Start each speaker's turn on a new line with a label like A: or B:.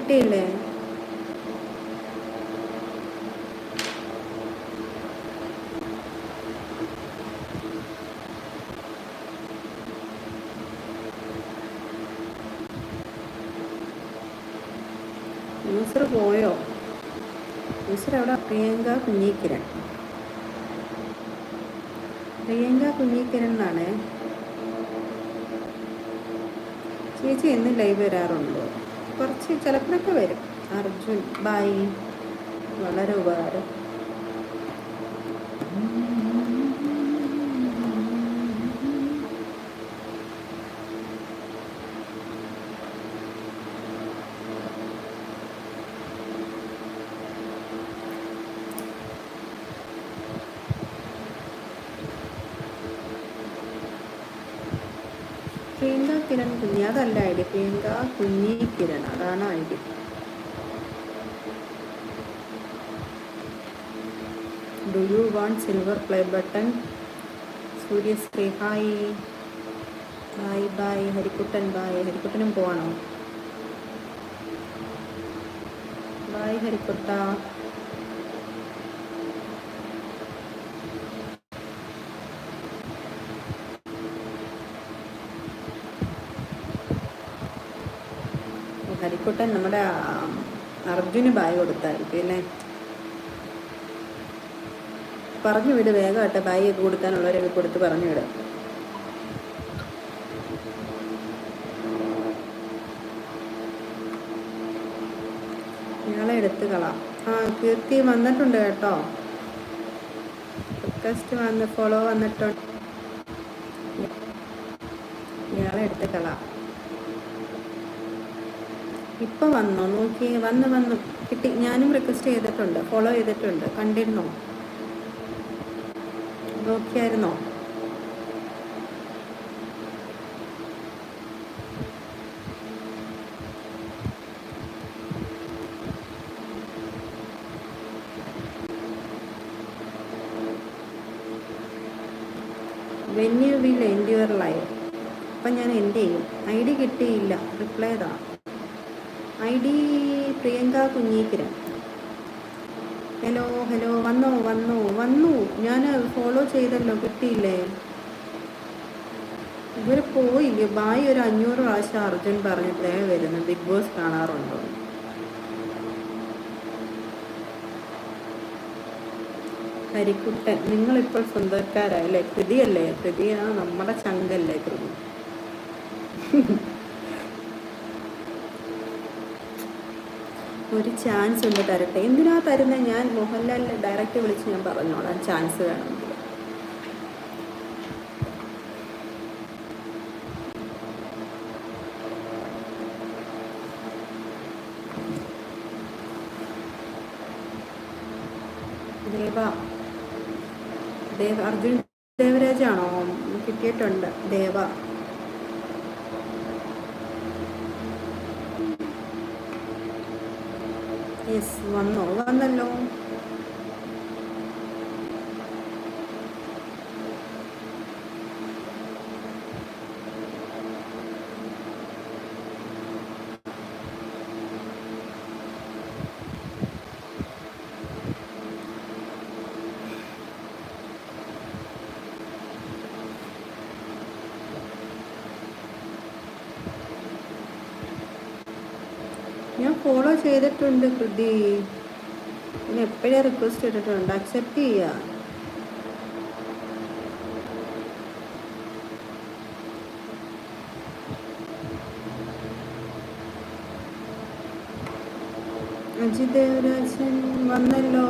A: കിട്ടിയില്ലേ? യൂസർ പോയോ? യൂസർ എവിടെ? പ്രിയങ്ക കുഞ്ഞിക്കിരൺ. പ്രിയങ്ക കുഞ്ഞിക്കിരൺ എന്നാണ്. ചേച്ചി എന്ന് ലൈവ് വരാറുണ്ടോ? കുറച്ച് ചിലപ്പോഴൊക്കെ വരും. അർജുൻ ബായ്, വളരെ ഉപകാരം. പ്രിയങ്ക കിരൺ കുഞ്ഞി, അതല്ല ഐ ഡി. പ്രിയങ്ക കുഞ്ഞി കിരൺ, അതാണ് I D. Do you want silver play button? Suryasree hi. Bye bye. Harikuttan bye. ഹരിക്കുട്ടനും പോവാണോ? ബായ് ഹരിക്കുട്ട. ഹരിക്കുട്ടൻ നമ്മുടെ അർജുന് ബായ് കൊടുത്തായിരിക്കും അല്ലേ? പറഞ്ഞു വിട് വേഗമാട്ടെ. ബായ് ഒക്കെ കൊടുക്കാനുള്ളവരൊക്കെ കൊടുത്ത് പറഞ്ഞു വിട്. ഇയാളെ എടുത്ത് കളാം. കീർത്തി വന്നിട്ടുണ്ട് കേട്ടോ. റിക്വസ്റ്റ് വന്ന് ഫോളോ വന്നിട്ടുണ്ട്. ഇയാളെ എടുത്ത് കളാം. ഇപ്പം വന്നോ? നോക്കി. വന്നു കിട്ടി. ഞാനും റിക്വസ്റ്റ് ചെയ്തിട്ടുണ്ട്, ഫോളോ ചെയ്തിട്ടുണ്ട്. കണ്ടിരുന്നോ? നോക്കിയായിരുന്നോ? When you will end your live. അപ്പം ഞാൻ എൻഡ് ചെയ്യും. ഐ ഡി കിട്ടിയില്ല. റിപ്ലൈ ചെയ്താ. I D Priyanka Kunhikiran. Hello hello. വന്നു. ഞാൻ ഫോളോ ചെയ്തല്ലോ, കിട്ടിയില്ലേ? ഇവർ പോയില്ലേ? ബായ് ഒരു 500 പ്രാവശ്യം അർജുൻ പറഞ്ഞിട്ടേ വരുന്നു ബിഗ് ബോസ് കാണാറുണ്ടോ? ഹരിക്കുട്ടൻ, നിങ്ങളിപ്പോൾ സ്വന്തക്കാരല്ലേ? കൃതിയല്ലേ? കൃതിയാണ് നമ്മുടെ ചങ്കല്ലേ കൃതി. ഒരു ചാൻസ് ഉണ്ട്, തരട്ടെ. എന്തിനാ തരുന്നത്? ഞാൻ മോഹൻലാലിനെ ഡയറക്റ്റ് വിളിച്ച് ഞാൻ പറഞ്ഞോളാം ചാൻസ് വേണമെങ്കിൽ. അർജുൻ ദേവരാജാണോ? കിട്ടിയിട്ടുണ്ട്. ദേവ. യെസ്, വന്നല്ലോ. ഞാൻ ഫോളോ ചെയ്തിട്ടുണ്ട് കൃതി. ഞാൻ എപ്പോഴേ റിക്വസ്റ്റ് ഇട്ടിട്ടുണ്ട്. അക്സെപ്റ്റ് ചെയ്യുക. അജിത് ദേവരാജൻ വന്നല്ലോ.